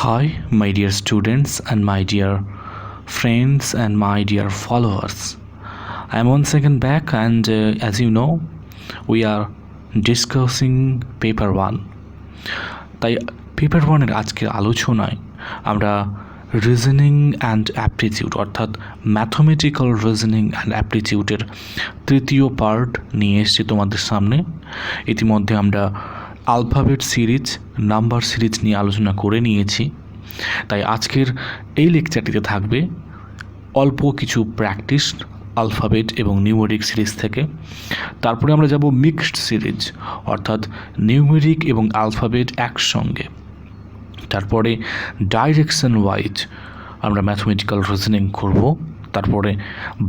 Hi, my dear students and my dear friends and my dear followers. I am once again back, and as you know, we are discussing paper 1. তাই paper 1-এর আজকের আলোচনায় আমরা reasoning and aptitude অর্থাৎ mathematical reasoning and অ্যাপটিটিউডের তৃতীয় part নিয়ে এসেছি তোমাদের সামনে। ইতিমধ্যে আমরা আলফাবেট সিরিজ, নাম্বার সিরিজ নিয়ে আলোচনা করে নিয়েছি। তাই আজকের এই লেকচারটিতে থাকবে অল্প কিছু প্র্যাকটিস আলফাবেট এবং নিউমেরিক সিরিজ থেকে। তারপরে আমরা যাব মিক্সড সিরিজ অর্থাৎ নিউমেরিক এবং আলফাবেট একসঙ্গে। তারপরে ডাইরেকশন ওয়াইজ আমরা ম্যাথমেটিক্যাল রিজনিং করব। তারপরে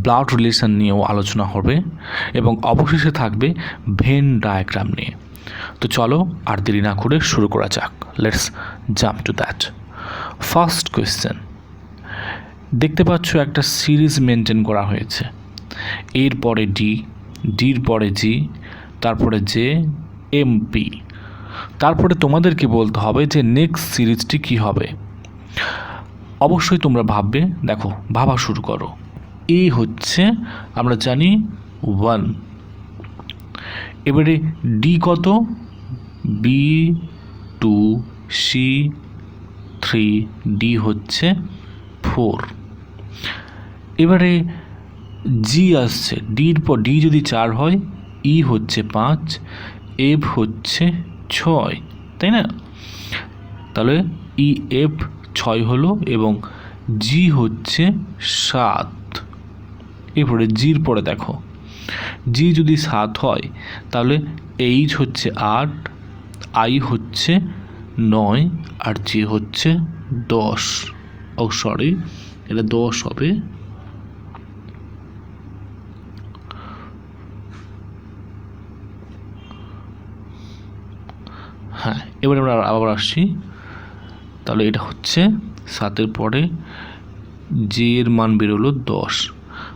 ব্লাড রিলেশন নিয়েও আলোচনা হবে এবং অবশেষে থাকবে ভেন ডায়াগ্রাম নিয়ে। তো চলো আর দেরি না করে শুরু করা যাক। Let's jump to that. First question, দেখতে পাচ্ছ একটা সিরিজ মেনটেন করা হয়েছে। এর পরে ডি, ডির পরে জি, তারপরে জে, এমপি। তারপরে তোমাদেরকে বলতে হবে যে নেক্সট সিরিজটি কী হবে। অবশ্যই তোমরা ভাববে, দেখো ভাবা শুরু করো। এ হচ্ছে আমরা জানি 1, এবারে ডি কত, বি 2, সি 3, ডি হচ্ছে 4। এবারে জি আসছে, ডির পর ডি যদি 4 হয়, ই হচ্ছে 5, এফ হচ্ছে 6, তাই না? তাহলে ই এফ 6 হলো এবং জি হচ্ছে 7। এরপরে জির পরে দেখো, জি যদি 7 হয় তাহলে এইচ হচ্ছে 8, আই হচ্ছে 9 আর জি হচ্ছে 10। ও সরি, এটা 10 হবে। হ্যাঁ, এবারে আমরা আবার আসছি। তাহলে এটা হচ্ছে 7-এর পরে জে এর মান বেরোলো 10।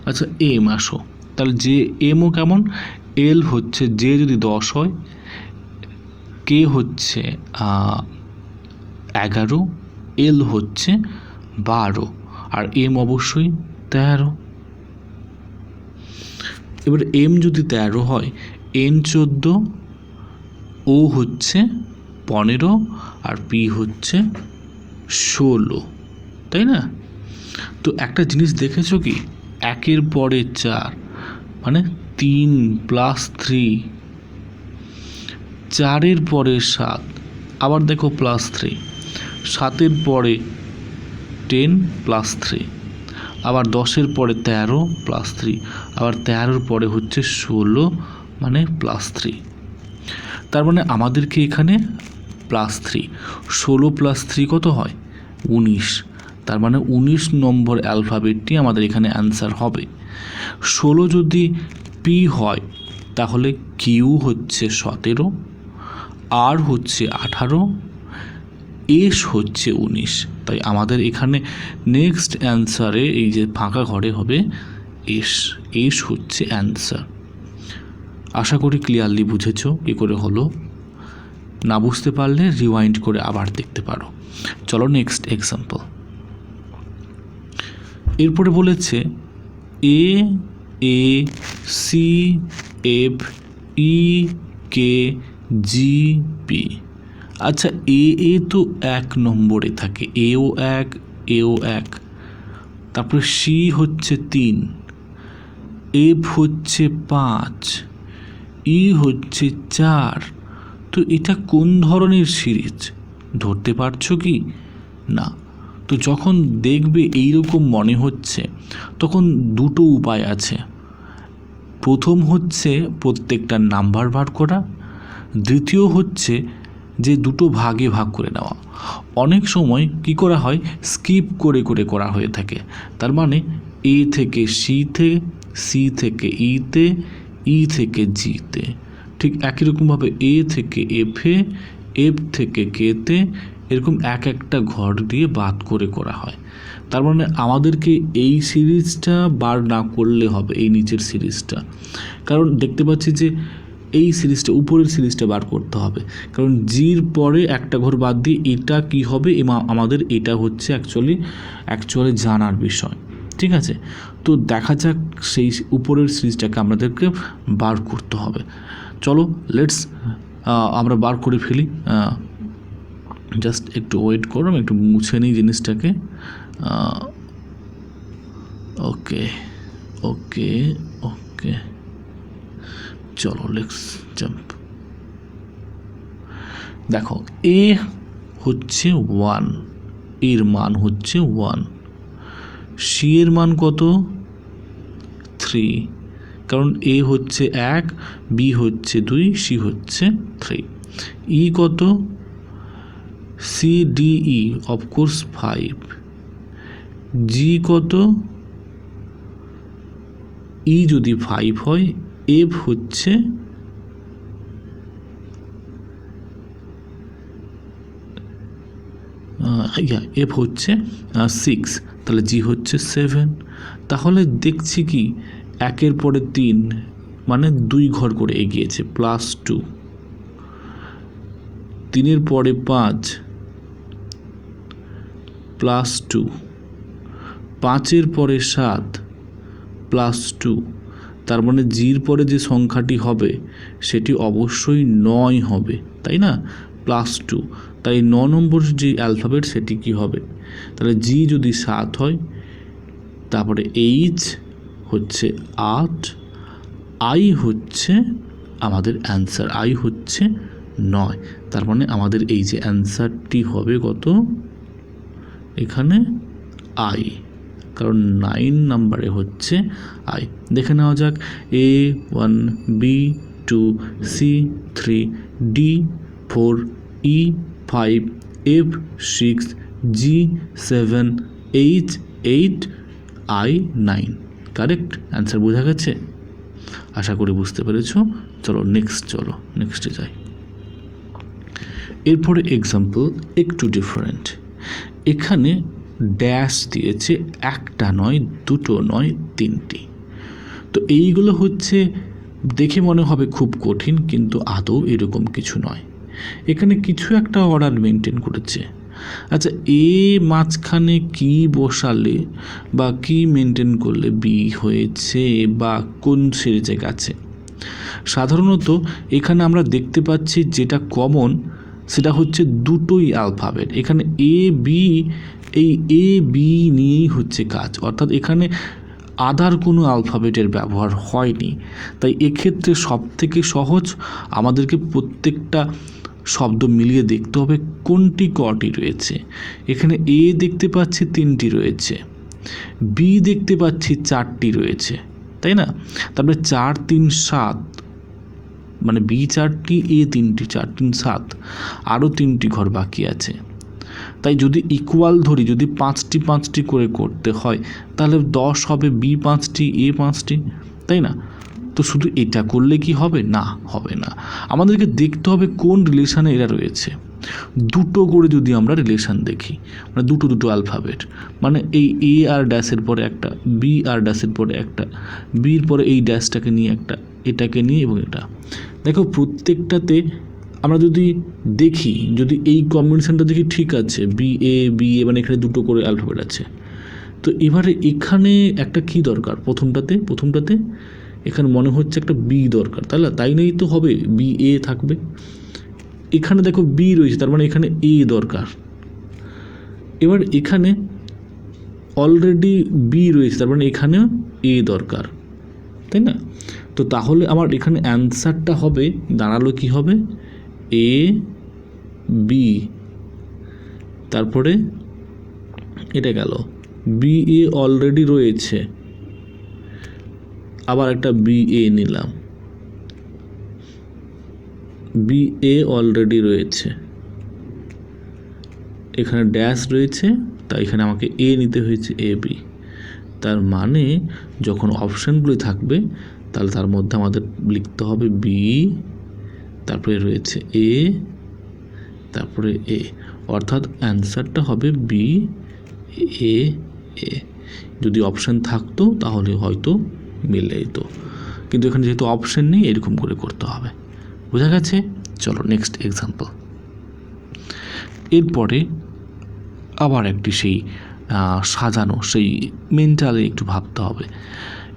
আচ্ছা এম আসো, তাহলে জে এমও কেমন, এল হচ্ছে জে যদি 10 হয়, কে হচ্ছে 11, এল হচ্ছে 12 আর এম অবশ্যই 13। এবার এম যদি 13 হয়, এন 14, ও হচ্ছে 15 আর পি হচ্ছে 16, তাই না? তো একটা জিনিস দেখেছো কি, 1-এর পরে 4 মানে 3 + 3, 4-এর পরে 7 আবার দেখো +3, 7-এর পরে 10 + 3, আবার 10-এর পরে 13 + 3, আবার 13-এর পরে হচ্ছে 16 মানে +3। তার মানে আমাদেরকে এখানে +3, 16 + 3 কত হয়, 19। তার মানে 19 নম্বর অ্যালফাবেটটি আমাদের এখানে অ্যান্সার হবে। 16 যদি পি হয় তাহলে কিউ হচ্ছে 17, আর হচ্ছে 18, এস হচ্ছে 19। তাই আমাদের এখানে নেক্সট অ্যান্সারে এই যে ফাঁকা ঘরে হবে এস, এস হচ্ছে অ্যান্সার। আশা করি ক্লিয়ারলি বুঝেছো কী করে হলো। না বুঝতে পারলে রিওয়াইন্ড করে আবার দেখতে পারো। চলো নেক্সট এক্সাম্পল। এরপরে বলেছে এ, এ, সি, এফ, ই, কে, জি, পি। আচ্ছা এ তো 1 নম্বরে থাকে, এও 1, এও 1। তারপরে সি হচ্ছে 3, এফ হচ্ছে 5, ই হচ্ছে 4। তো এটা কোন ধরনের সিরিজ ধরতে পারছো কি না? তো যখন দেখবে এইরকম মনে হচ্ছে তখন দুটো উপায় আছে। প্রথম হচ্ছে প্রত্যেকটা নাম্বার বার করা, দ্বিতীয় হচ্ছে যে দুটো ভাগে ভাগ করে নেওয়া। অনেক সময় কি করা হয়, স্কিপ করে করে করা হয়ে থাকে। তার মানে এ থেকে সিতে, সি থেকে ইতে, ই থেকে জিতে। ঠিক একই রকমভাবে এ থেকে এফে, এফ থেকে কেতে, এরকম এক একটা ঘর দিয়ে বাদ করে করা হয়। তার মানে আমাদেরকে এই সিরিজটা বার না করলে হবে, এই নিচের সিরিজটা। কারণ দেখতে পাচ্ছি যে এই সিরিজটা উপরের সিরিজটা বার করতে হবে, কারণ জির পরে একটা ঘর বাদ দিয়ে এটা কি হবে আমাদের এটা হচ্ছে অ্যাকচুয়ালি জানার বিষয়। ঠিক আছে, তো দেখা যাক সেই উপরের সিরিজটাকে আমাদেরকে বার করতে হবে। চলো লেটস আমরা বার করে ফেলি। জাস্ট একটু ওয়েট করো, আমি একটু মুছে নিই জিনিসটাকে। ওকে ওকে ওকে, চলো লেটস জাম্প। দেখো এ হচ্ছে 1, এর মান হচ্ছে 1, সি এর মান কত 3, কারণ এ হচ্ছে 1, বি হচ্ছে 2, সি হচ্ছে 3। ই কত সি ডি ই অফকোর্স 5, জি কত ই যদি 5 হয়, এফ হচ্ছে এফ হচ্ছে 6, তাহলে জি হচ্ছে 7। তাহলে দেখছি কি 1-এর পরে 3 মানে 2 ঘর করে এগিয়েছে, +2, 3-এর পরে 5 +2, 5-এর পরে 7 +2, তার মানে জির পরে যে সংখ্যাটি হবে সেটি অবশ্যই 9 হবে, তাই না, +2। তাই 9 নম্বর যে অ্যালফাবেট সেটি কি হবে, তাহলে জি যদি 7 হয়, তারপরে এইচ হচ্ছে 8, আই হচ্ছে আমাদের অ্যান্সার, আই হচ্ছে 9। তার মানে আমাদের এই যে অ্যান্সারটি হবে কত এখানে আই, কারণ 9 নাম্বারে হচ্ছে আই। দেখে নেওয়া যাক A1 B2 C3 D4 E5 F6 G7 H8 I9। Correct answer বোঝা গেছে? আশা করি বুঝতে পেরেছো। চলো নেক্সটে যাই। এরপরে এক্সাম্পল একটু ডিফারেন্ট। এখানে ড্যাশ দিয়েছে, একটা নয়, দুটো নয়, 3টি। তো এইগুলো হচ্ছে দেখে মনে হবে খুব কঠিন, কিন্তু আদৌ এরকম কিছু নয়। এখানে কিছু একটা অর্ডার মেনটেন করেছে। আচ্ছা, এ মাঝখানে কি বসালে বা কি মেনটেন করলে বি হয়েছে, বা কোন সিরিজে গেছে? সাধারণত এখানে আমরা দেখতে পাচ্ছি যেটা কমন সেটা হচ্ছে দুটোই অ্যালফাবেট। এখানে এ বি, এই এ বি নিয়েই হচ্ছে কাজ, অর্থাৎ এখানে আদার কোনো অ্যালফাবেটের ব্যবহার হয়নি। তাই এক্ষেত্রে সবথেকে সহজ আমাদেরকে প্রত্যেকটা শব্দ মিলিয়ে দেখতে হবে কোনটি কটি রয়েছে। এখানে এ দেখতে পাচ্ছি 3টি রয়েছে, বি দেখতে পাচ্ছি 4টি রয়েছে, তাই না? তারপরে 4 3 7, মানে বি 4টি, এ 3টি, 4 3 7, আরও 3টি ঘর বাকি আছে। তাই যদি ইকুয়াল ধরি, যদি 5টি 5টি করে করতে হয়, তাহলে 10 হবে, বি 5টি, এ 5টি, তাই না? তো শুধু এটা করলে কি হবে? না, হবে না। আমাদেরকে দেখতে হবে কোন রিলেশানে এরা রয়েছে। দুটো করে যদি আমরা রিলেশান দেখি, মানে দুটো অ্যালফাবেট, মানে এই এ আর ড্যাশের পরে একটা, বি আর ড্যাশের পরে একটা, বির পরে এই ড্যাশটাকে নিয়ে একটা, এটাকে নিয়ে এবং এটা। দেখো প্রত্যেকটাতে আমরা যদি দেখি, যদি এই কম্বিনেশানটা দেখি, ঠিক আছে, বি এ মানে এখানে দুটো করে অ্যালফাবেট আছে। তো এবারে এখানে একটা কি দরকার? প্রথমটাতে এখানে মনে হচ্ছে একটা বি দরকার, তাই নেই তো হবে, বি এ থাকবে। এখানে দেখো বি রয়েছে, তার মানে এখানে এ দরকার। এবার এখানে অলরেডি বি রয়েছে, তার মানে এখানেও এ দরকার, তাই না? তো তাহলে আমার এখানে অ্যান্সারটা হবে, দাঁড়ালো কি হবে, এ বি, তারপরে এটা গেল, বি এ অলরেডি রয়েছে, আবার একটা বি এ নিলাম, বি এ অলরেডি রয়েছে, এখানে ড্যাশ রয়েছে, তাই এখানে আমাকে এ নিতে হয়েছে, এ বি। তার মানে যখন অপশানগুলি থাকবে তাহলে তার মধ্যে আমাদের লিখতে হবে বি, তারপরে রয়েছে এ, তারপরে এ, অর্থাৎ অ্যান্সারটা হবে বি এ এ। যদি অপশান থাকতো তাহলে হয়তো মিলে যেত। কিন্তু এখানে যেহেতু অপশন নেই এরকম করে করতে হবে। বোঝা গেছে? চলো নেক্সট এক্সাম্পল। এরপরে আবার একটি সেই সাজানো, সেই মেন্টালি একটু ভাবতে হবে।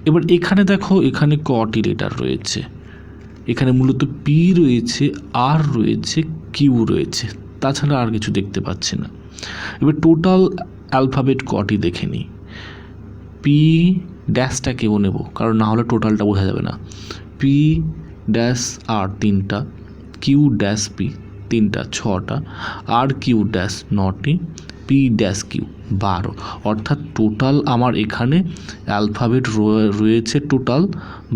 এবার এখানে দেখো, এখানে কটি লেটার রয়েছে, এখানে মূলত পি রয়েছে, আর রয়েছে, কিউ রয়েছে, তাছাড়া আর কিছু দেখতে পাচ্ছি না। এবার টোটাল অ্যালফাবেট কটি দেখে নিই। পি ড্যাশটা কেউ নেব, কারণ না হলে টোটালটা বোঝা যাবে না। পি ড্যাশ আর 3টা, কিউ ড্যাশ পি 3টা 6টা, আর কিউ ড্যাশ 9টি, পি ড্যাশ কিউ 12। অর্থাৎ টোটাল আমার এখানে অ্যালফাবেট রয়েছে টোটাল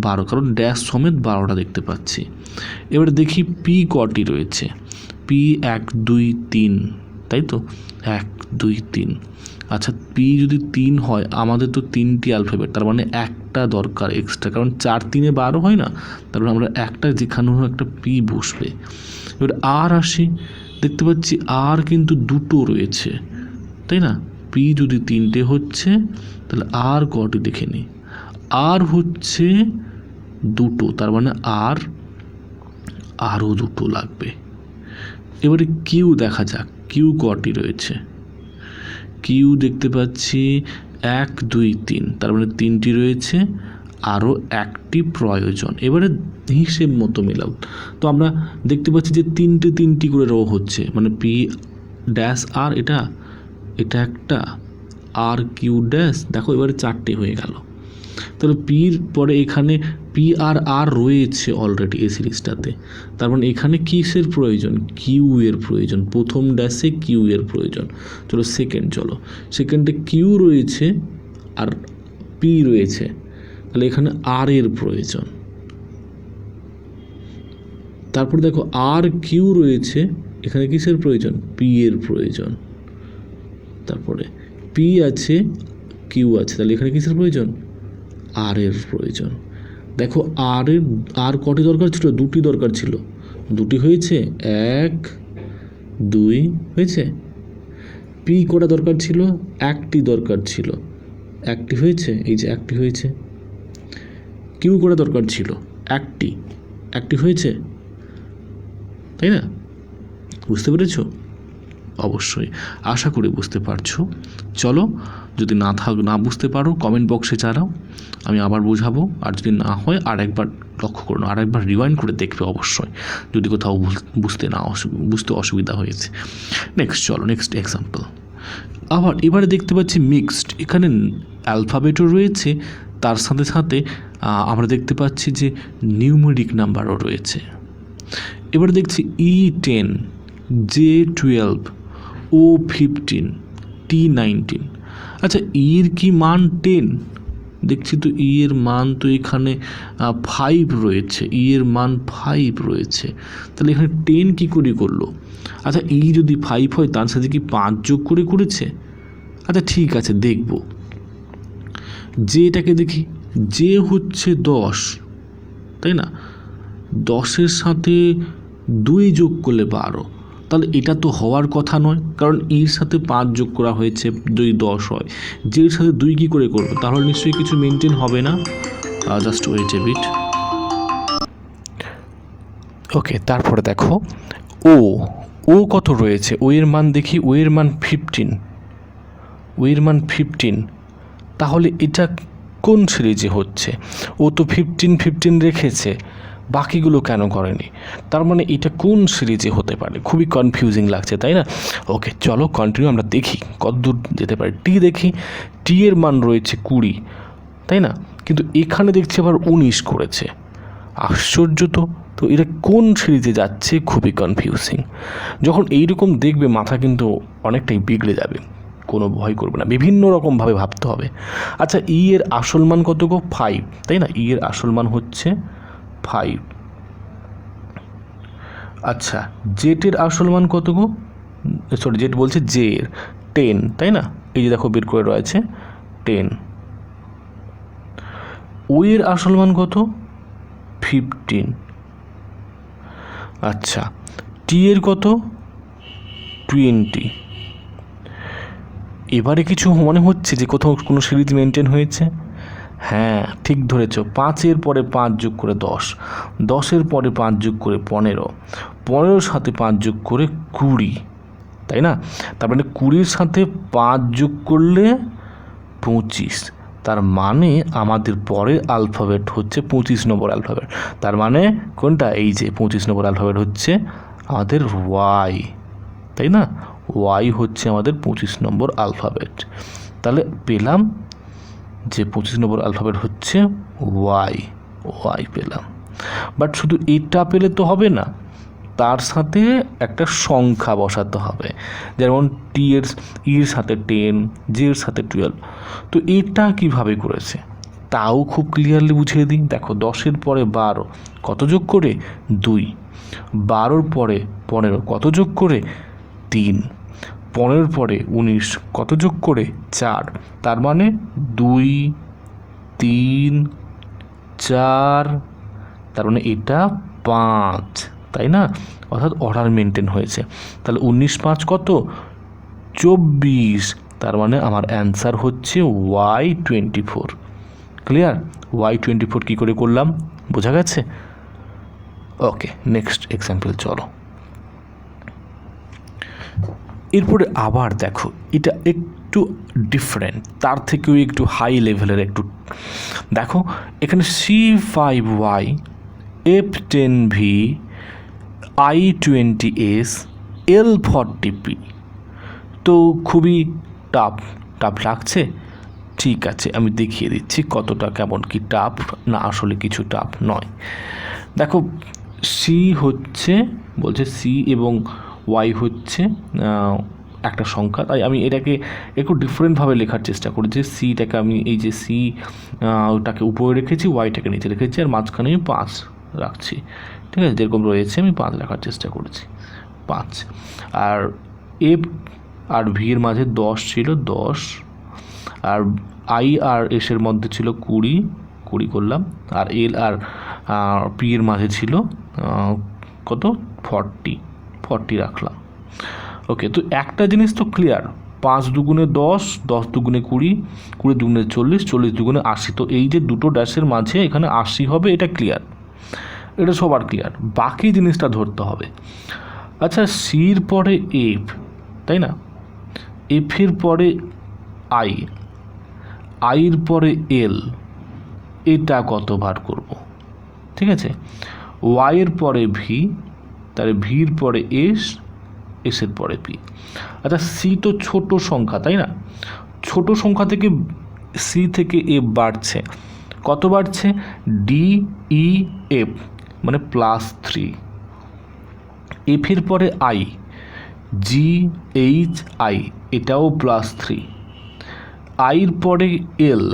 12, কারণ ড্যাশ সমেত 12টা দেখতে পাচ্ছি। এবার দেখি পি কটি রয়েছে। পি 1 2 3, তাই তো 1 2 3। আচ্ছা, পি যদি 3 হয়, আমাদের তো 3টি অ্যালফাবেট, তার মানে একটা দরকার এক্সট্রা, কারণ 4 3 12 হয় না, তার মানে আমরা একটা যেখানে একটা পি বসবে। এবার আর আসি, দেখতে পাচ্ছি আর কিন্তু 2টো রয়েছে, তাই না? পি যদি 3টে হচ্ছে, তাহলে আর কটি দেখে নিই। আর হচ্ছে 2টো, তার মানে আর আরও 2টো লাগবে। এবারে কিউ দেখা যাক, কিউ কটি রয়েছে। কিউ দেখতে পাচ্ছি 1 2 3, তার মানে 3টি রয়েছে, আরও একটি প্রয়োজন। এবারে হিসেব মতো মেলাও, তো আমরা দেখতে পাচ্ছি যে 3টি করে রো হচ্ছে, মানে পি ড্যাশ আর এটা একটা, আর কিউ ড্যাশ দেখো এবারে 4টে হয়ে গেল। তাহলে পির পরে এখানে পি আর আর রয়েছে অলরেডি এই সিরিজটাতে, তার মানে এখানে কিসের প্রয়োজন? কিউ এর প্রয়োজন। প্রথম ড্যাশে কিউ এর প্রয়োজন। চলো সেকেন্ডে কিউ রয়েছে আর পি রয়েছে, তাহলে এখানে আর এর প্রয়োজন। তারপর দেখো আর কিউ রয়েছে, এখানে কিসের প্রয়োজন? পি এর প্রয়োজন। তারপরে পি আছে, কিউ আছে, তাহলে এখানে কিসের প্রয়োজন? আর এর প্রয়োজন। দেখো আর কটি দরকার ছিল? 2টি দরকার ছিল, 2টি হয়েছে, 1 2 হয়েছে। পি কটা দরকার ছিল? 1টি দরকার ছিল, 1টি হয়েছে, এই যে 1টি হয়েছে। কিউ কটা দরকার ছিল? 1টি হয়েছে, তাই না? বুঝতে পেরেছো? অবশ্যই, আশা করি বুঝতে পারছো। চলো, যদি না বুঝতে পারো কমেন্ট বক্সে জানাও, আমি আবার বোঝাবো। আর যদি না হয় আর একবার লক্ষ্য করো, আর একবার রিওয়াইন্ড করে দেখবে অবশ্যই, যদি কোথাও বুঝতে অসুবিধা হয়েছে। Next example. এবারে দেখতে পাচ্ছি মিক্সড, এখানে অ্যালফাবেটও রয়েছে, তার সাথে সাথে আমরা দেখতে পাচ্ছি যে নিউমেরিক নাম্বারও রয়েছে। এবারে দেখছি E10, J12, O15, T19। আচ্ছা, এর কি মান 10? দেখছি তো এর মান তো এখানে 5 রয়েছে, এর মান 5 রয়েছে, তাহলে এখানে 10 কী করে করলো? আচ্ছা, যদি 5 হয় তার সাথে কি 5 যোগ করে করেছে? আচ্ছা ঠিক আছে, দেখব। এটাকে দেখি, জে হচ্ছে 10, তাই না? 10-এর সাথে 2 যোগ করলে 12, তাহলে এটা তো হওয়ার কথা নয়, কারণ এর সাথে 5 যোগ করা হয়েছে, যদি 10 হয়। এর সাথে 2 কী করে করবে? তাহলে নিশ্চয়ই কিছু মেনটেন হবে না। Just wait a bit. Okay, তারপরে দেখো ও কত রয়েছে? ও এর মান দেখি, ও এর মান 15। তাহলে এটা কোন সিরিজে হচ্ছে? ও তো 15 রেখেছে, বাকিগুলো কেন করেনি? তার মানে এটা কোন সিরিজে হতে পারে? খুবই কনফিউজিং লাগছে, তাই না? ওকে, চলো কন্টিনিউ, আমরা দেখি কতদূর যেতে পারে। দেখি টি এর মান রয়েছে 20, তাই না? কিন্তু এখানে দেখছি আবার 19 করেছে। আশ্চর্য তো এটা কোন সিরিজে যাচ্ছে? খুবই কনফিউজিং। যখন এইরকম দেখবে মাথা কিন্তু অনেকটাই বিগড়ে যাবে। কোনো ভয় করবে না, বিভিন্ন রকমভাবে ভাবতে হবে। আচ্ছা, এর আসল মান কত গো? 5, তাই না? এর আসল মান হচ্ছে 5। আচ্ছা, জেটের আসল মান কত গো? জেট বলছে জে এর 10, তাই না? এই যে দেখো বের করে রয়েছে 10। ও এর আসল মান কত? 15। আচ্ছা, টি এর কত? 20। এবারে কিছু মনে হচ্ছে যে কোথাও কোনো সিরিজ মেনটেন হয়েছে? হ্যাঁ ঠিক ধরেছ, 5-এর পরে 5 যোগ করে 10, 10-এর পরে 5 যোগ করে 15, 15-র সাথে 5 যোগ করে 20, তাই না? তার মানে 20-র সাথে 5 যোগ করলে 25, তার মানে আমাদের পরের অ্যালফাবেট হচ্ছে 25 নম্বর অ্যালফাবেট। তার মানে কোনটা? এই যে 25 নম্বর অ্যালফাবেট হচ্ছে আমাদের ওয়াই, তাই না? ওয়াই হচ্ছে আমাদের 25 নম্বর অ্যালফাবেট। তাহলে পেলাম যে 25 নম্বর অ্যালফাবেট হচ্ছে ওয়াই, ওয়াই পেলাম। বাট শুধু এটা পেলে তো হবে না, তার সাথে একটা সংখ্যা বসাতে হবে, যেমন ইর সাথে 10, জের সাথে 12। তো এটা কিভাবে করেছে তাও খুব ক্লিয়ারলি বুঝিয়ে দিই। দেখো 10-এর পরে 12 কত যোগ করে? 2, 12-র পরে 15 কত যোগ করে? 3, 15-র পরে 19 কত যোগ করে? 4। তার মানে 2, 3, 4, তার মানে এটা 5, তাই না? অর্থাৎ অর্ডার মেনটেন হয়েছে। তাহলে 19 5 কত? 24। তার মানে আমার অ্যান্সার হচ্ছে Y24। ক্লিয়ার? Y24 কী করে করলাম বোঝা গেছে? ওকে, নেক্সট এক্সাম্পল চলো। এরপরে আবার দেখো, এটা একটু ডিফারেন্ট, তার থেকেও একটু হাই লেভেলের। একটু দেখো এখানে C5Y, F10V, I20S, L40P। তো খুবই টাফ লাগছে। ঠিক আছে, আমি দেখিয়ে দিচ্ছি কতটা কেমন কি টাফ। না আসলে কিছু টাফ নয়। দেখো সি হচ্ছে, বলছে সি এবং ওয়াই হচ্ছে একটা সংখ্যা, তাই আমি এটাকে একটু ডিফারেন্টভাবে লেখার চেষ্টা করেছি। সিটাকে আমি এই যে সি ওটাকে উপরে রেখেছি, ওয়াইটাকে নিচে রেখেছি, আর মাঝখানে আমি 5 রাখছি। ঠিক আছে, যেরকম রয়েছে আমি 5 লেখার চেষ্টা করেছি, 5। আর এফ আর ভি এর মাঝে 10 ছিল, 10। আর আই আর এসের মধ্যে ছিল 20 করলাম। আর এল আর পি এর মাঝে ছিল কত? 40 রাখলাম। ওকে, তো একটা জিনিস তো ক্লিয়ার, 5 দুগুণে 10, 10 দুগুণে 20, 20 দুগুণে 40, 40 দুগুণে 80। তো এই যে দুটো ড্যাশের মাঝে এখানে 80 হবে, এটা ক্লিয়ার, এটা সবার ক্লিয়ার। বাকি জিনিসটা ধরতে হবে। আচ্ছা, সির পরে এফ, তাই না? এফের পরে আই, আইর পরে এল, এটা কতবার করব? ঠিক আছে, ওয়াইয়ের পরে ভি, তাহলে ভির পরে এস, এসের পরে পি। আচ্ছা, সি তো ছোট সংখ্যা, তাই না? ছোট সংখ্যা থেকে সি থেকে এফ বাড়ছে, কত বাড়ছে? ডি ই এফ, মানে +3। এফের পরে আই, জি এইচ আই, এটাও +3। আইর পরে এল,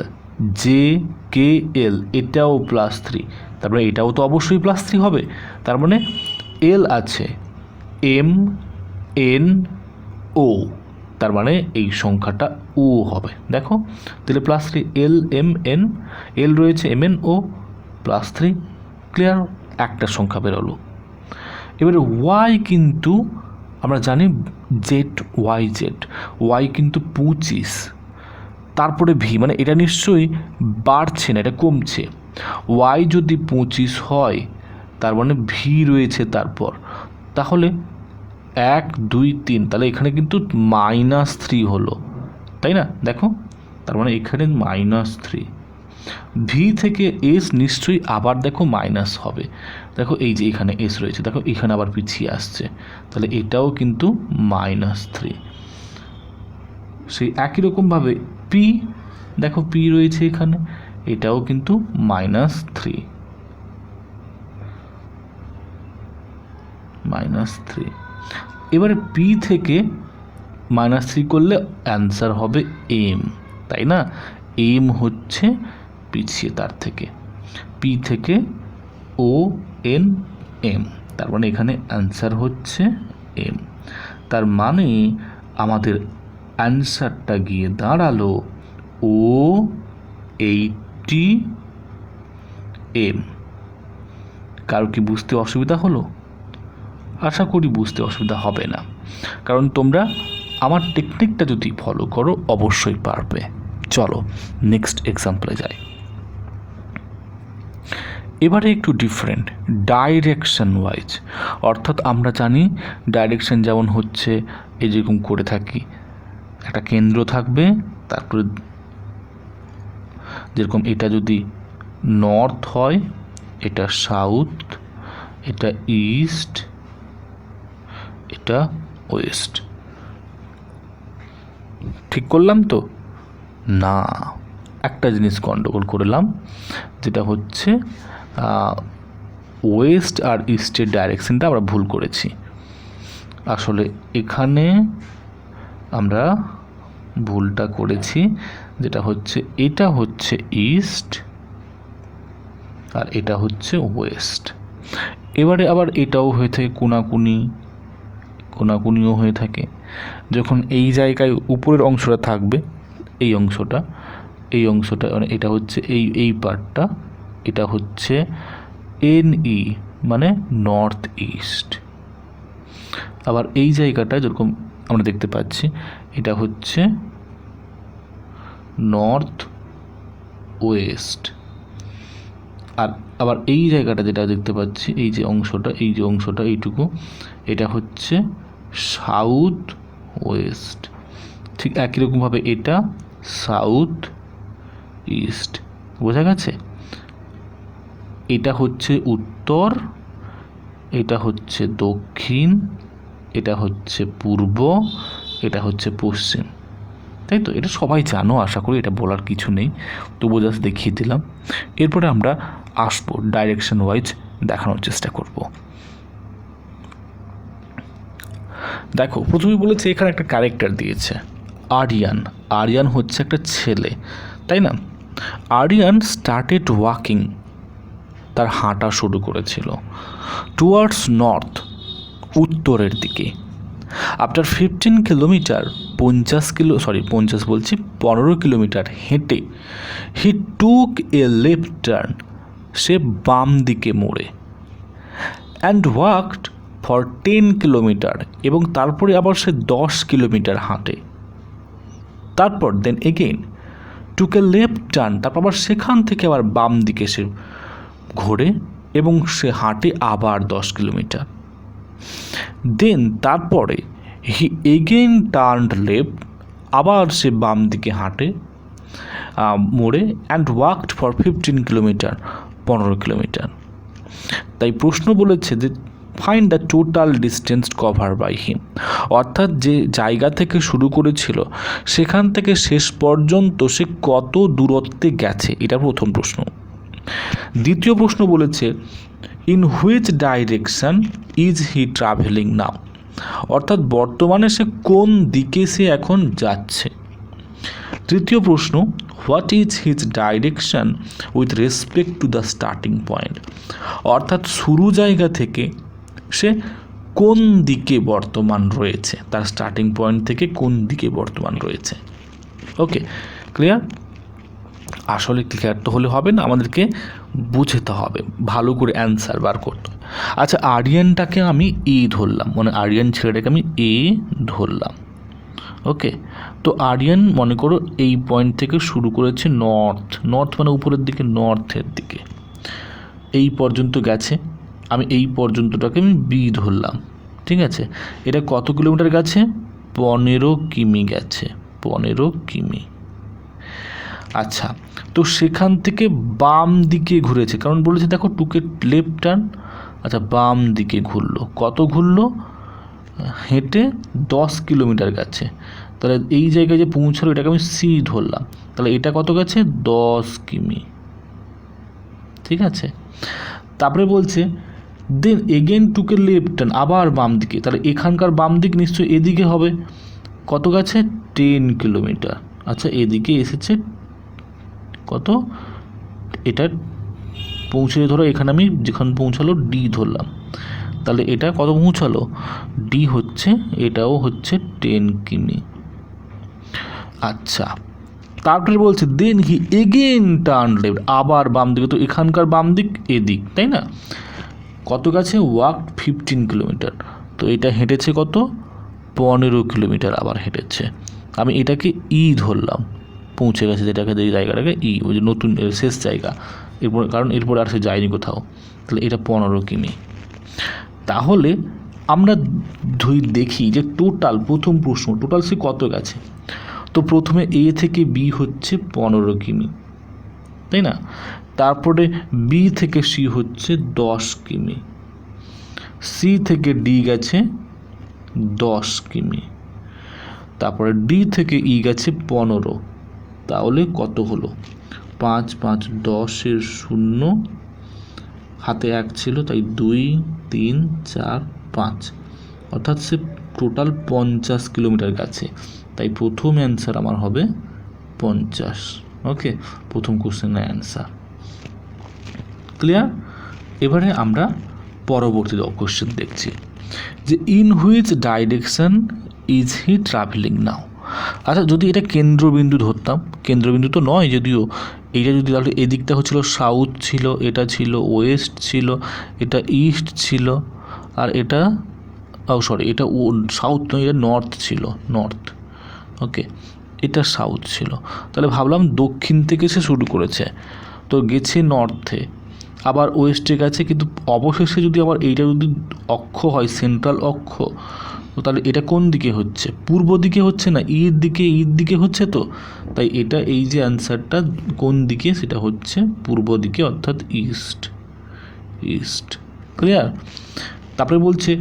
জে কে এল, এটাও +3। তারপরে এটাও তো অবশ্যই +3 হবে। তার মানে এল আছে এম এন ও, তার মানে এই সংখ্যাটা ও হবে। দেখো তাহলে +3, এল এম এন, এল রয়েছে, এম এন ও, +3। ক্লিয়ার? একটা সংখ্যা বেরোলো। এবারে ওয়াই কিন্তু আমরা জানি জেড, ওয়াই জেড, ওয়াই কিন্তু 25। তারপরে ভি, মানে এটা নিশ্চয়ই বাড়ছে না, এটা কমছে। ওয়াই যদি 25 হয়, তার মানে ভি রয়েছে তারপর, তাহলে 1 2 3, তাহলে এখানে কিন্তু -3 হলো, তাই না? দেখো, তার মানে এখানে -3। ভি থেকে এস নিশ্চয়ই আবার দেখো মাইনাস হবে। দেখো এই যে এখানে এস রয়েছে, দেখো এখানে আবার পিছিয়ে আসছে, তাহলে এটাও কিন্তু -3। সেই একই রকমভাবে পি, দেখো পি রয়েছে এখানে, এটাও কিন্তু -3। এবারে পি থেকে -3 করলে অ্যান্সার হবে এম, তাই না? এম হচ্ছে পিছিয়ে তার থেকে, পি থেকে ও এন এম, তার মানে এখানে অ্যান্সার হচ্ছে এম। তার মানে আমাদের অ্যান্সারটা গিয়ে দাঁড়ালো O80 M। কারো কি বুঝতে অসুবিধা হলো? আশা করি বুঝতে অসুবিধা হবে না, কারণ তোমরা আমার টেকনিকটা যদি ফলো করো অবশ্যই পারবে। চলো নেক্সট এক্সাম্পলে যাই। এবারে একটু ডিফারেন্ট, ডাইরেকশন ওয়াইজ, অর্থাৎ আমরা জানি ডাইরেকশন যেমন হচ্ছে এই যেরকম করে থাকি, একটা কেন্দ্র থাকবে, তারপরে যেরকম এটা যদি নর্থ হয়, এটা সাউথ, এটা ইস্ট, এটা ওয়েস্ট। ঠিক করলাম তো? না, একটা জিনিস গন্ডগোল করলাম, যেটা হচ্ছে ওয়েস্ট আর ইস্টের ডাইরেকশনটা আমরা ভুল করেছি। আসলে এখানে আমরা ভুলটা করেছি, যেটা হচ্ছে এটা হচ্ছে ইস্ট আর এটা হচ্ছে ওয়েস্ট। এবারে আবার এটাও হয়ে থাকে কোনাকুনিও হয়ে থাকে। যখন এই জায়গায় উপরের অংশটা থাকবে, এই অংশটা মানে এটা হচ্ছে এই পার্টটা, এটা হচ্ছে NE মানে নর্থ ইস্ট। আবার এই জায়গাটা যেরকম আমরা দেখতে পাচ্ছি, এটা হচ্ছে নর্থ ওয়েস্ট। আর আবার এই জায়গাটা যেটা দেখতে পাচ্ছি, এই যে অংশটা এইটুকু, এটা হচ্ছে সাউথ ওয়েস্ট। ঠিক একই রকমভাবে এটা সাউথ ইস্ট। বোঝা গেছে? এটা হচ্ছে উত্তর, এটা হচ্ছে দক্ষিণ, এটা হচ্ছে পূর্ব, এটা হচ্ছে পশ্চিম। তাই তো? এটা সবাই জানো, আশা করি এটা বলার কিছু নেই, তবু জাস্ট দেখিয়ে দিলাম। এরপরে আমরা আসবো ডাইরেকশন ওয়াইজ দেখানোর চেষ্টা করব। দেখো, প্রথমে বলেছে এখানে একটা ক্যারেক্টার দিয়েছে আরিয়ান হচ্ছে একটা ছেলে, তাই না? আরিয়ান স্টার্টেড ওয়াকিং, তার হাঁটা শুরু করেছিল টুয়ার্ডস নর্থ, উত্তরের দিকে। আফটার 15 কিলোমিটার 15 কিলোমিটার হেঁটে হি টুক এ লেফট টার্ন, সে বাম দিকে মোড়ে। অ্যান্ড ওয়াকড ফর 10 কিলোমিটার, এবং তারপরে আবার সে 10 কিলোমিটার হাঁটে। তারপর দেন এগেইন টুক এ লেফট টার্ন, তারপর আবার সেখান থেকে আবার বাম দিকে সে ঘোরে এবং সে হাঁটে আবার 10 কিলোমিটার। দেন তারপরে হি এগেইন টার্নড লেফট, আবার সে বাম দিকে হাঁটে মোড়ে। And walked for 15 kilometre, 15 kilometre. তাই প্রশ্ন বলেছে যে find the total distance cover by him, অর্থাৎ যে জায়গা থেকে শুরু করেছিল সেখান থেকে শেষ পর্যন্ত সে কত দূরত্বে গেছে, এটা প্রথম প্রশ্ন। দ্বিতীয় প্রশ্ন বলেছে in which direction is he travelling now, অর্থাৎ বর্তমানে সে কোন দিকে সে এখন যাচ্ছে। তৃতীয় প্রশ্ন what is his direction with respect to the starting point, অর্থাৎ শুরু জায়গা থেকে সে কোন দিকে বর্তমান রয়েছে, তার স্টার্টিং পয়েন্ট থেকে কোন দিকে বর্তমান রয়েছে। ওকে, ক্লিয়ার? আসলে ক্লিয়ার তো হলে হবে না, আমাদেরকে বুঝতে হবে, ভালো করে অ্যান্সার বার করতে হবে। আচ্ছা, আরিয়ানটাকে আমি ধরলাম, মানে আরিয়ান ছেলেটাকে আমি ধরলাম। ওকে, তো আরিয়ান মনে করো এই পয়েন্ট থেকে শুরু করেছে নর্থ মানে উপরের দিকে, নর্থের দিকে এই পর্যন্ত গেছে। আমি এই পর্যন্তটাকে আমি ধরলাম, ঠিক আছে? এটা কত কিলোমিটার গেছে? 15 কিমি গেছে, 15 কিমি। আচ্ছা, তো সেখান থেকে বাম দিকে ঘুরেছে, কারণ বলেছে দেখো টুকে লেফট টার্ন। আচ্ছা, বাম দিকে ঘুরলো, কত ঘুরলো? হেঁটে 10 কিলোমিটার গেছে। তাহলে এই জায়গায় যে পৌঁছালো এটাকে আমি ধরলাম, তাহলে এটা কত গেছে? 10 কিমি, ঠিক আছে? তারপরে বলছে দেন এগেন টুকে লেফট টার্ন, আবার বাম দিকে, তাহলে এখানকার বাম দিক নিশ্চয়ই এদিকে হবে। কত গেছে? 10 কিলোমিটার। আচ্ছা, এদিকে এসেছে কত? এটা পৌঁছে ধরো এখানে আমি যেখানে পৌঁছালো ধরলাম, তাহলে এটা কত পৌঁছালো? হচ্ছে, এটাও হচ্ছে 10 কিমি। আচ্ছা, তারপরে বলছে দেন হি এগেন টার্ন লেফট, আবার বাম দিকে, তো এখানকার বাম দিক এদিক, তাই না? কত গেছে? Walk 15 kilometre. তো এটা হেঁটেছে কত? 15 কিলোমিটার আবার হেঁটেছে। আমি এটাকে ধরলাম, পৌঁছে গেছে যেটাকে, যে জায়গাটাকে ওই যে নতুন শেষ জায়গা, এরপর, কারণ এরপরে আর সে যায়নি কোথাও। তাহলে এটা 15 কিমি। তাহলে আমরা দেখি যে টোটাল প্রথম প্রশ্ন টোটাল সে কত গেছে। তো প্রথমে এ থেকে বি হচ্ছে 15 কিমি, তাই না? তারপরে বি থেকে সি হচ্ছে 10 কিমি, সি থেকে ডি গেছে 10 কিমি, তারপরে ডি থেকে ই গেছে 15। তাহলে কত হলো? 5 5 10-এর 0, হাতে 1 ছিল তাই 2 3 4 5, অর্থাৎ সে টোটাল 50 কিলোমিটার গেছে। তাই প্রথম অ্যান্সার আমার হবে 50। ওকে, প্রথম কোশ্চেনের অ্যান্সার ক্লিয়ার। এবারে আমরা পরবর্তী কোশ্চেন দেখছি যে in which direction is he travelling now. আচ্ছা, যদি এটা কেন্দ্রবিন্দু ধরতাম, কেন্দ্রবিন্দু তো নয় যদিও, এইটা যদি তাহলে এদিকটা হচ্ছিল সাউথ ছিল, এটা ছিল ওয়েস্ট ছিল, এটা ইস্ট ছিল, আর এটা এটা সাউথ নয়, এটা নর্থ ছিল, নর্থ। ওকে, এটা সাউথ ছিল। তাহলে ভাবলাম দক্ষিণ থেকে সে শুরু করেছে, তো গেছে নর্থে, আবার ওয়েস্টে গেছে, কিন্তু অবশেষে যদি আবার এইটা যদি অক্ষ হয়, সেন্ট্রাল অক্ষ, তো তাহলে এটা কোন দিকে হচ্ছে? পূর্ব দিকে হচ্ছে না, ইর দিকে হচ্ছে। তো তাই এটা এই যে অ্যান্সারটা কোন দিকে, সেটা হচ্ছে পূর্ব দিকে, অর্থাৎ ইস্ট। ক্লিয়ার। তারপরে বলছে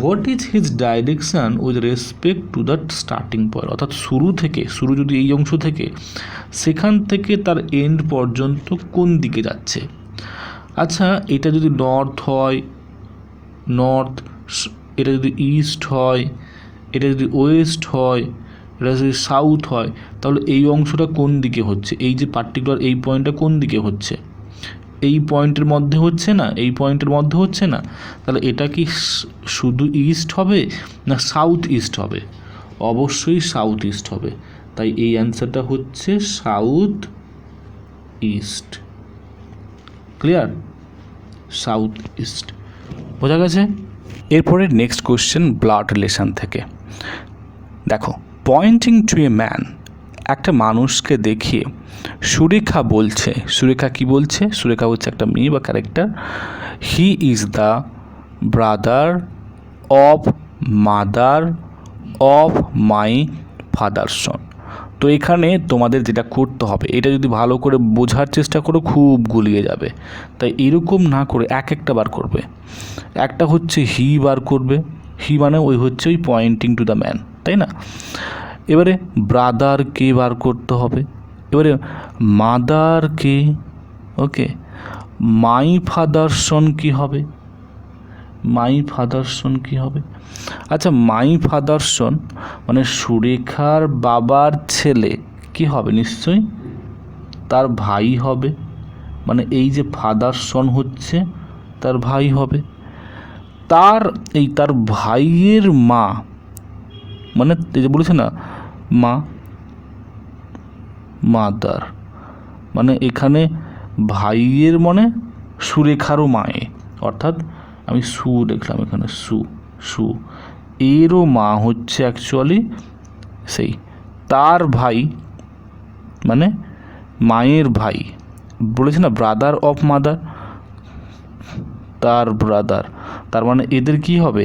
what is his direction with respect to that starting point, অর্থাৎ শুরু যদি এই অংশ থেকে, সেখান থেকে তার এন্ড পর্যন্ত কোন দিকে যাচ্ছে। আচ্ছা, এটা যদি নর্থ হয়, নর্থ, এটা যদি ইস্ট হয়, এটা যদি ওয়েস্ট হয়, এটা যদি সাউথ হয়, তাহলে এই অংশটা কোন দিকে হচ্ছে? এই যে পার্টিকুলার এই পয়েন্টটা কোন দিকে হচ্ছে? এই পয়েন্টের মধ্যে হচ্ছে না, এই পয়েন্টের মধ্যে হচ্ছে না। তাহলে এটা কি শুধু ইস্ট হবে না সাউথ ইস্ট হবে? অবশ্যই সাউথ ইস্ট হবে। তাই এই অ্যান্সারটা হচ্ছে south east. Clear? South east. বোঝা গেছে? এরপরে নেক্সট কোশ্চেন ব্লাড রিলেশন থেকে। দেখো, পয়েন্টিং টু এ ম্যান, একটা মানুষকে দেখিয়ে সুরেখা বলছে, সুরেখা কি বলছে? সুরেখা হচ্ছে একটা মেয়ে বা character. He is the brother of mother of my father son. তো এখানে তোমাদের যেটা করতে হবে, এটা যদি ভালো করে বোঝার চেষ্টা করো খুব গুলিয়ে যাবে। তাই এরকম না করে একটা বার করবে। একটা হচ্ছে হি বার করবে, হি মানে ওই হচ্ছে ওই পয়েন্টিং টু দ্য ম্যান, তাই না? এবারে ব্রাদারকে বার করতে হবে, এবারে মাদারকে। ওকে, মাই ফাদার সন কী হবে? মাই ফাদার সন কী হবে? আচ্ছা, মাই ফাদার সন মানে সুরেখার বাবার ছেলে কি হবে? নিশ্চয়ই তার ভাই হবে, মানে এই যে ফাদার সন হচ্ছে তার ভাই হবে। তার ভাইয়ের মা, মানে এই যে বলেছে না মা, মাদার, মানে এখানে ভাইয়ের মানে সুরেখারও মায়ে, অর্থাৎ আমি সু দেখলাম এখানে, সু এরও মা হচ্ছে অ্যাকচুয়ালি সেই তার ভাই, মানে মায়ের ভাই। বলেছে না ব্রাদার অফ মাদার, তার ব্রাদার, তার মানে এদের কি হবে?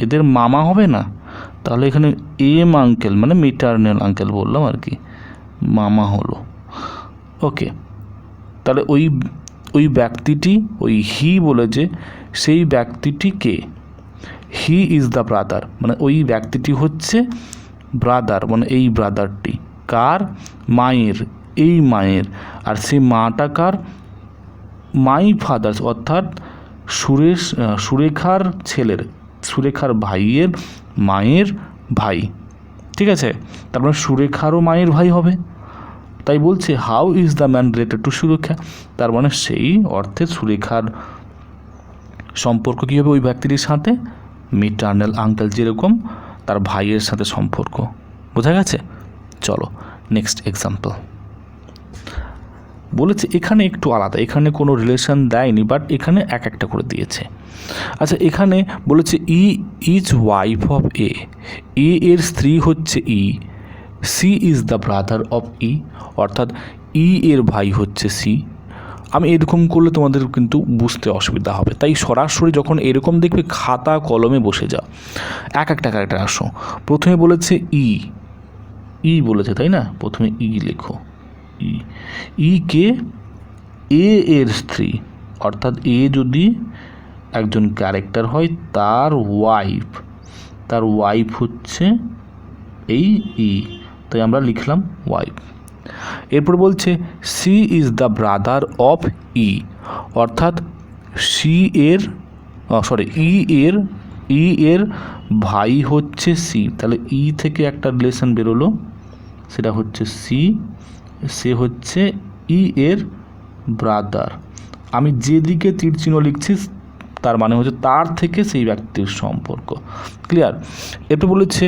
এদের মামা হবে না? তাহলে এখানে এম আঙ্কেল মানে মেটারনাল আঙ্কেল বললাম আর কি, মামা হলো। ওকে, তাহলে ওই ব্যক্তিটি, ওই হি বলেছে, সেই ব্যক্তিটি কে? হি ইজ দ্য ব্রাদার, মানে ওই ব্যক্তিটি হচ্ছে ব্রাদার, মানে এই ব্রাদারটি কার? মায়ের, এই মায়ের। আর সেই মাটা কার? মাই ফাদার্স, অর্থাৎ সুরেখার ছেলের, সুরেখার ভাইয়ের মায়ের ভাই। ঠিক আছে, তারপরে সুরেখারও মায়ের ভাই হবে। তাই বলছে how is the man related to Surekha, তার মানে সেই অর্থে সুরেখার সম্পর্ক কী হবে ওই ব্যক্তিটির সাথে? মেটার্নাল আঙ্কেল যেরকম তার ভাইয়ের সাথে সম্পর্ক। বোঝা গেছে? চলো নেক্সট এক্সাম্পল। বলেছে এখানে একটু আলাদা, এখানে কোনো রিলেশন দেয়নি, বাট এখানে একটা করে দিয়েছে। আচ্ছা, এখানে বলেছে E is wife of A, এর স্ত্রী হচ্ছে E, C is the brother of E, অর্থাৎ ই এর ভাই হচ্ছে সি, আমি এরকম করলে তোমাদের কিন্তু বুঝতে অসুবিধা হবে, তাই সরাসরি যখন এরকম দেখবে খাতা কলমে বসে যাও, এক একটা ক্যারেক্টার আসো। প্রথমে বলেছে ই বলেছে, তাই না? প্রথমে ই লেখো, ই কে এ এর স্ত্রী, অর্থাৎ এ যদি একজন ক্যারেক্টার হয় তার ওয়াইফ হচ্ছে এই ই, তাই আমরা লিখলাম ওয়াইফ। এরপর বলছে C is the brother of E, অর্থাৎ ই এর ভাই হচ্ছে সি, তাহলে ই থেকে একটা রিলেশন বেরোলো, সেটা হচ্ছে সি, সে হচ্ছে ই এর ব্রাদার। আমি যেদিকে তীর চিহ্ন লিখছি তার মানে হচ্ছে তার থেকে সেই ব্যক্তির সম্পর্ক। ক্লিয়ার? এরপর বলেছে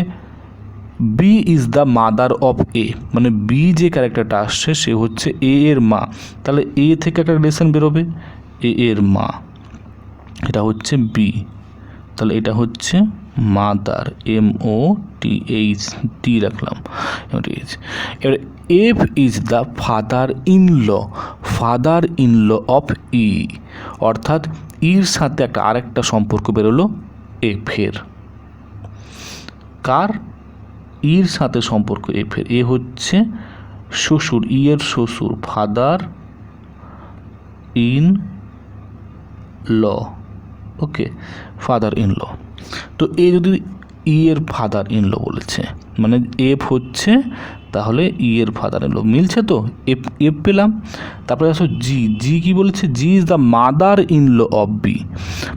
B is the mother of A, মানে বি যে ক্যারেক্টারটা আসছে সে হচ্ছে এ এর মা, তাহলে এ থেকে একটা রিলেশন বেরোবে, এ এর মা, এটা হচ্ছে বি, তাহলে এটা হচ্ছে মাদার, MOTH রাখলাম। এবার F is the father in law of E, অর্থাৎ ইর সাথে আরেকটা সম্পর্ক বেরোলো এফের। কার? ইর সাথে সম্পর্ক এফের। এ হচ্ছে শ্বশুর, ই এর শ্বশুর, father in law, okay, father in law. তো এ যদি ই এর ফাদার ইন ল বলেছে, মানে এফ হচ্ছে তাহলে ই এর ফাদার ইন ল, মিলছে তো? এফ পেলাম। তারপরে আসো জি কি বলেছে? G is the mother in law of B,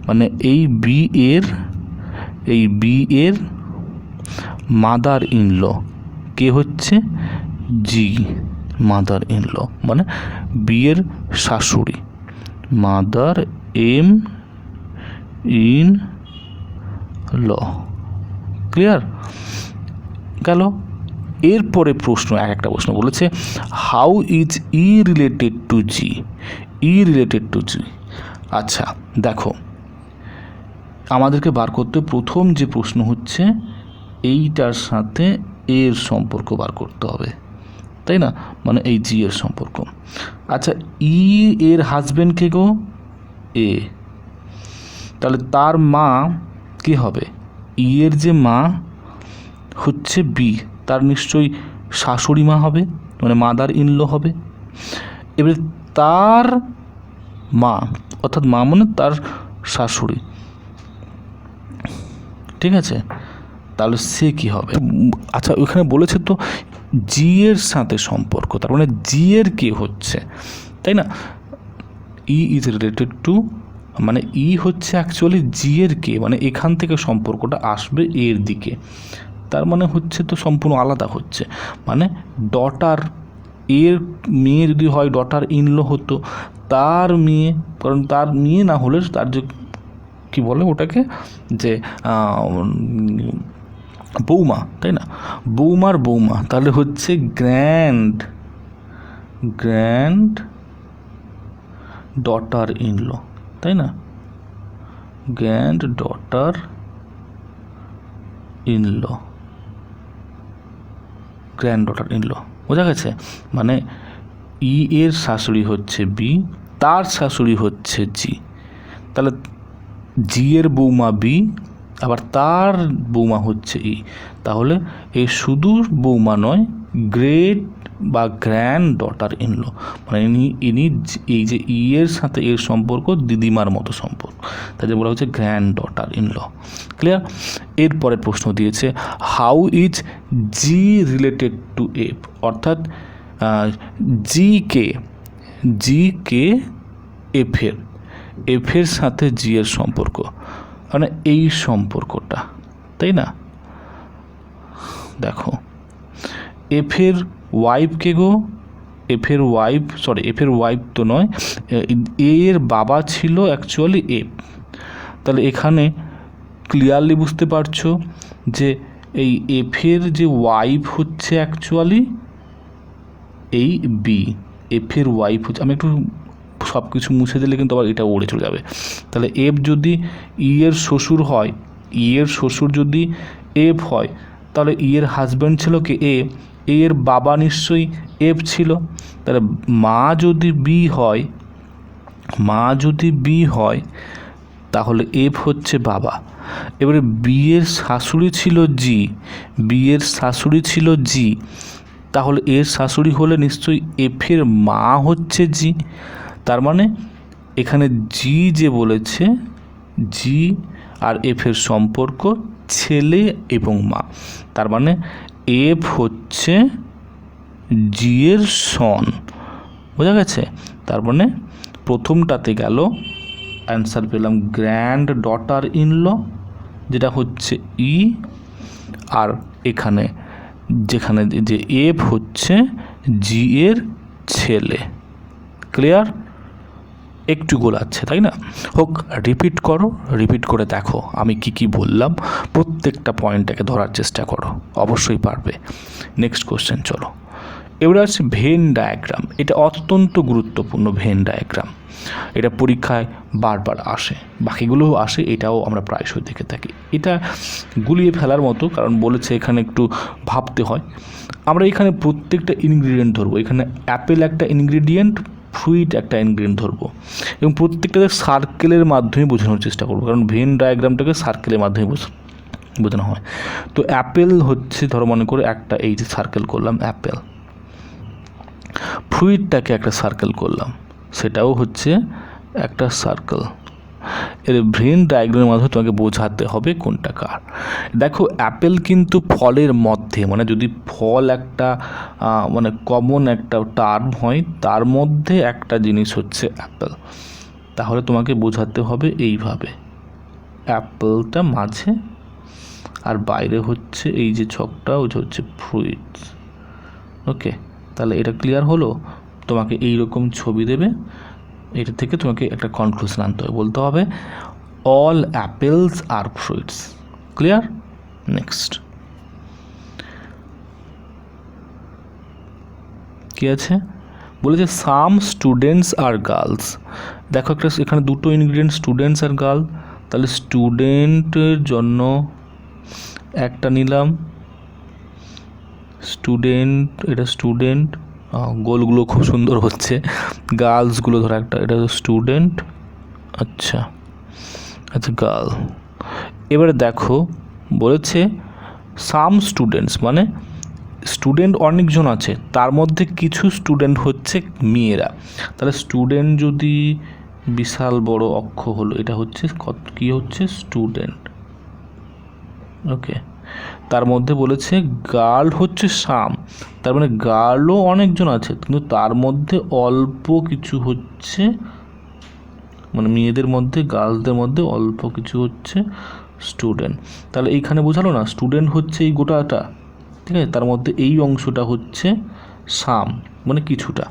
মানে এই বি এর মাদার ইন ল কে হচ্ছে? জি, মাদার ইন ল মানে বি এর শাশুড়ি, মাদার ইন ল। ক্লিয়ার গেল? এরপরে প্রশ্ন, একটা প্রশ্ন বলেছে how is E related to G, আচ্ছা দেখো, আমাদেরকে বার করতে প্রথম যে প্রশ্ন হচ্ছে এইটার সাথে এর সম্পর্ক বার করতে হবে, তাই না? মানে এই জি এর সম্পর্ক। আচ্ছা, ই এর হাজবেন্ড কে গো? এ, তাহলে তার মা কে হবে? ই এর যে মা হচ্ছে বি, তার নিশ্চয়ই শাশুড়ি মা হবে, মানে মাদার ইন ল হবে। এবারে তার মা, অর্থাৎ মা মানে তার শাশুড়ি, ঠিক আছে? তাহলে সে কি হবে? আচ্ছা, ওইখানে বলেছে তো জি এর সাথে সম্পর্ক, তার মানে জি এর কে হচ্ছে, তাই না? ই ইজ রিলেটেড টু, মানে ই হচ্ছে অ্যাকচুয়ালি জি এর কে, মানে এখান থেকে সম্পর্কটা আসবে এর দিকে, তার মানে হচ্ছে তো সম্পূর্ণ আলাদা হচ্ছে, মানে ডটার, এর মেয়ে যদি হয় ডটার ইনল হতো, তার মেয়ে, কারণ তার মেয়ে না হলে তার যে কী বলে ওটাকে, যে বৌমা, তাই না? বৌমার বৌমা, তাহলে হচ্ছে গ্র্যান্ড ডটার ইনল, তাই না? গ্র্যান্ড ডটার ইনল, বোঝা গেছে? মানে ই এর শাশুড়ি হচ্ছে বি, তার শাশুড়ি হচ্ছে জি, তাহলে জি এর বৌমা বি, আবার তার বৌমা হচ্ছে ই, তাহলে এই শুধু বৌমা নয়, গ্রেট বা গ্র্যান্ড ডটার ইনল, মানে ইনি এই যে ই এর সাথে এর সম্পর্ক দিদিমার মতো সম্পর্ক, তাই যে বলা হচ্ছে গ্র্যান্ড ডটার ইনল। ক্লিয়ার? এরপরে প্রশ্ন দিয়েছে how is G related to F, অর্থাৎ জি কে এফের সাথে জি এর সম্পর্ক, মানে এই সম্পর্কটা, তাই না? দেখো, এফের ওয়াইফ কে গো? এফের ওয়াইফ তো নয়, এর বাবা ছিল অ্যাকচুয়ালি এফ, তাহলে এখানে ক্লিয়ারলি বুঝতে পারছো যে এই এফের যে ওয়াইফ হচ্ছে অ্যাকচুয়ালি এই বি, এফের ওয়াইফ হচ্ছে, আমি একটু সব কিছু মুছে দিলে কিন্তু আবার এটা উড়ে চলে যাবে। তাহলে এফ যদি ই এর শ্বশুর হয়, ই এর শ্বশুর যদি এফ হয়, তাহলে ই এর হাজব্যান্ড ছিল কি এ এর বাবা নিশ্চয়ই এফ ছিল, তাহলে মা যদি বি হয়, মা যদি বি হয় তাহলে এফ হচ্ছে বাবা। এবারে বি এর শাশুড়ি ছিল জি, বি এর শাশুড়ি ছিল জি, তাহলে এর শাশুড়ি হলে নিশ্চয়ই এফের মা হচ্ছে জি। তার মানে এখানে জি যে বলেছে, জি আর এফের সম্পর্ক ছেলে এবং মা, তার মানে এফ হচ্ছে জি এর সন। বোঝা গেছে? তার মানে প্রথমটাতে গেল, অ্যান্সার পেলাম গ্র্যান্ড ডটার ইন ল, যেটা হচ্ছে ই, আর এখানে যেখানে যে এফ হচ্ছে জি এর ছেলে। ক্লিয়ার? একটু গোলাচ্ছে তাই না? হোক, রিপিট করো, রিপিট করে দেখো আমি কি বললাম, প্রত্যেকটা পয়েন্টটাকে ধরার চেষ্টা করো, অবশ্যই পারবে। নেক্সট কোশ্চেন চলো। এবারে আছে ভেন ডায়াগ্রাম। এটা অত্যন্ত গুরুত্বপূর্ণ ভেন ডায়াগ্রাম, এটা পরীক্ষায় বারবার আসে, বাকিগুলোও আসে, এটাও আমরা প্রায়শই দেখে থাকি। এটা গুলিয়ে ফেলার মতো, কারণ বলেছে এখানে একটু ভাবতে হয়। আমরা এখানে প্রত্যেকটা ইনগ্রিডিয়েন্ট ধরবো, এখানে অ্যাপেল একটা ইনগ্রিডিয়েন্ট, ফ্রুইট একটা ইনগ্রিডিয়েন্ট ধরবো, এবং প্রত্যেকটাকে সার্কেলের মাধ্যমে বোঝানোর চেষ্টা করবো, কারণ ভেন ডায়াগ্রামটাকে সার্কেলের মাধ্যমে বোঝানো হয়। তো অ্যাপেল হচ্ছে, ধরো মনে করে একটা এই যে সার্কেল করলাম অ্যাপেল, ফ্রুইটটাকে একটা সার্কেল করলাম, সেটাও হচ্ছে একটা সার্কেল। এর ভেন ডায়াগ্রামের মাধ্যমে তোমাকে বোঝাতে হবে কোনটা কার। দেখো অ্যাপেল কিন্তু ফলের মধ্যে, মানে যদি ফল একটা মানে কমন একটা টার্ম হয়, তার মধ্যে একটা জিনিস হচ্ছে অ্যাপেল, তাহলে তোমাকে বোঝাতে হবে এইভাবে, অ্যাপেলটা মাঝে আর বাইরে হচ্ছে এই যে ছকটা, ওইটা হচ্ছে ফ্রুইট। ওকে, তাহলে এটা ক্লিয়ার হলো? তোমাকে এইরকম ছবি দেবে, এটা থেকে তোমাকে একটা কনক্লুশন আনতে হবে, বলতে হবে all apples are fruits. Clear? Next কি আছে? বলেছে সাম স্টুডেন্টস আর গার্লস। দেখো একটা এখানে দুটো ইনগ্রিডিয়েন্ট, স্টুডেন্টস আর গার্ল, তাহলে স্টুডেন্টের জন্য একটা নিলাম, স্টুডেন্ট, এটা স্টুডেন্ট, গোলগুলো খুব সুন্দর হচ্ছে, গার্লসগুলো ধরো একটা, এটা স্টুডেন্ট, আচ্ছা আচ্ছা গার্ল। এবারে দেখো বলেছে সাম স্টুডেন্টস, মানে স্টুডেন্ট অনেকজন আছে, তার মধ্যে কিছু স্টুডেন্ট হচ্ছে মেয়েরা, তাহলে স্টুডেন্ট যদি বিশাল বড় অক্ষ হলো, এটা হচ্ছে কি হচ্ছে স্টুডেন্ট। ওকে, তার মধ্যে বলেছে গার্ল হচ্ছে সাম, তার মানে গার্লও অনেকজন আছে, কিন্তু তার মধ্যে অল্প কিছু হচ্ছে, মানে মেয়েদের মধ্যে, গার্লসদের মধ্যে অল্প কিছু হচ্ছে স্টুডেন্ট। তাহলে এইখানে বোঝালো না, স্টুডেন্ট হচ্ছে এই গোটাটা, ঠিক আছে, তার মধ্যে এই অংশটা হচ্ছে সাম, মানে কিছুটা।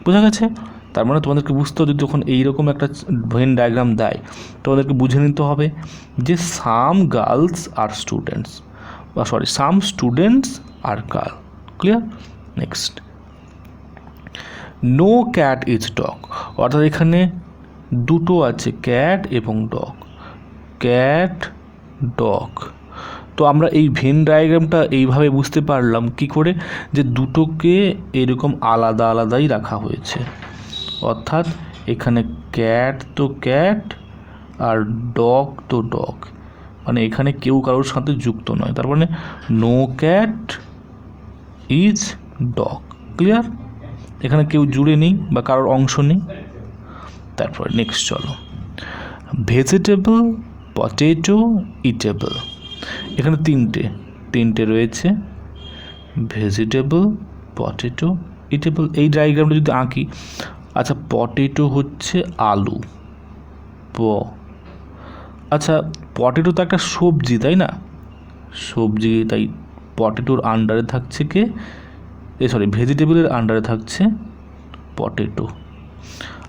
বোঝা গেছে? তার মানে তোমাদেরকে বুঝতে হবে, যখন এইরকম একটা ভেন ডায়াগ্রাম দেয়, তোমাদেরকে বুঝে নিতে হবে যে সাম গার্লস আর স্টুডেন্টস, বা sorry some students are girl. Clear? Next, no cat is dog, অর্থাৎ এখানে দুটো আছে, ক্যাট এবং ডগ, ক্যাট ডগ। তো আমরা এই ভেন ডায়াগ্রামটা এইভাবে বুঝতে পারলাম কি করে, যে দুটোকে এরকম আলাদা আলাদাই রাখা হয়েছে, অর্থাৎ এখানে ক্যাট তো ক্যাট আর ডগ তো ডগ, মানে এখানে কেউ কারোর সাথে যুক্ত নয়, তার মানে no cat is dog. Clear? এখানে কেউ জুড়ে নেই বা কারোর অংশ নেই। তারপর নেক্সট চলো, ভেজিটেবল, পটেটো, ইটেবল। এখানে তিনটে রয়েছে, ভেজিটেবল, পটেটো, ইটেবল। এই ডায়াগ্রামটা যদি আঁকি, আচ্ছা পটেটো হচ্ছে আলু, আচ্ছা পটেটো তো একটা সবজি তাই না, সবজি, তাই পটেটোর আন্ডারে থাকছে কে, ভেজিটেবলের আন্ডারে থাকছে পটেটো।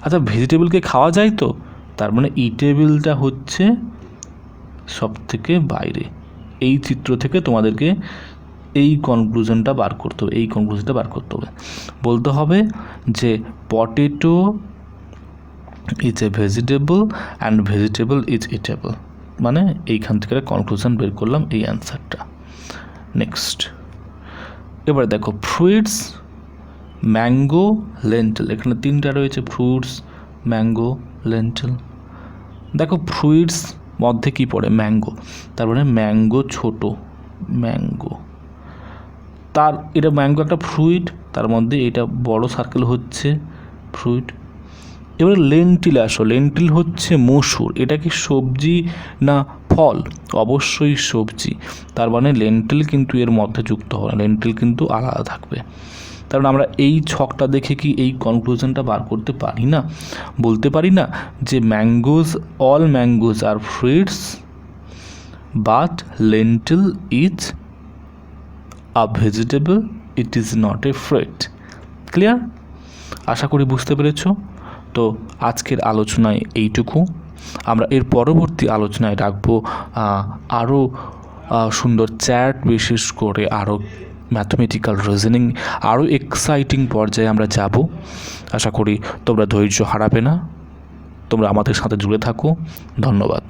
আচ্ছা ভেজিটেবলকে খাওয়া যায় তো, তার মানে ইটেবলটা হচ্ছে সব থেকে বাইরে। এই চিত্র থেকে তোমাদেরকে এই কনক্লুশনটা বার করতে হবে, বলতে হবে যে potato is a vegetable and vegetable is eatable, মানে এইখান থেকে কনক্লুশন বের করলাম, এই অ্যান্সারটা। নেক্সট, এবার দেখো ফ্রুইটস, ম্যাঙ্গো, লেন্টেল। এখানে তিনটা রয়েছে, ফ্রুটস, ম্যাঙ্গো, লেন্টিল। দেখো ফ্রুইটস মধ্যে কি পড়ে? ম্যাঙ্গো। তার মানে ম্যাঙ্গো ছোট, ম্যাঙ্গো। তার এটা ম্যাঙ্গো একটা ফ্রুইট, তার মধ্যে এটা বড় সার্কেল হচ্ছে ফ্রুইট। এবারে লেন্টিল আসো। লেন্টিল হচ্ছে মসুর। এটা কি সবজি না ফল? অবশ্যই সবজি। তার মানে লেন্টিল কিন্তু এর মধ্যে যুক্ত হবে না, লেন্টিল কিন্তু আলাদা থাকবে। কারণ আমরা এই ছকটা দেখে কি এই কনক্লুশনটা বার করতে পারি না? বলতে পারি না যে mangoes, all mangoes are fruits but lentil is a vegetable, it is not a fruit. Clear? আশা করি বুঝতে পেরেছ। তো আজকের আলোচনায় এইটুকু। আমরা এর পরবর্তী আলোচনায় রাখবো আরও সুন্দর চ্যাট, বিশেষ করে আরও ম্যাথমেটিক্যাল রিজনিং, আরও এক্সাইটিং পর্যায়ে আমরা যাব। আশা করি তোমরা ধৈর্য হারাবে না, তোমরা আমাদের সাথে জুড়ে থাকো। ধন্যবাদ।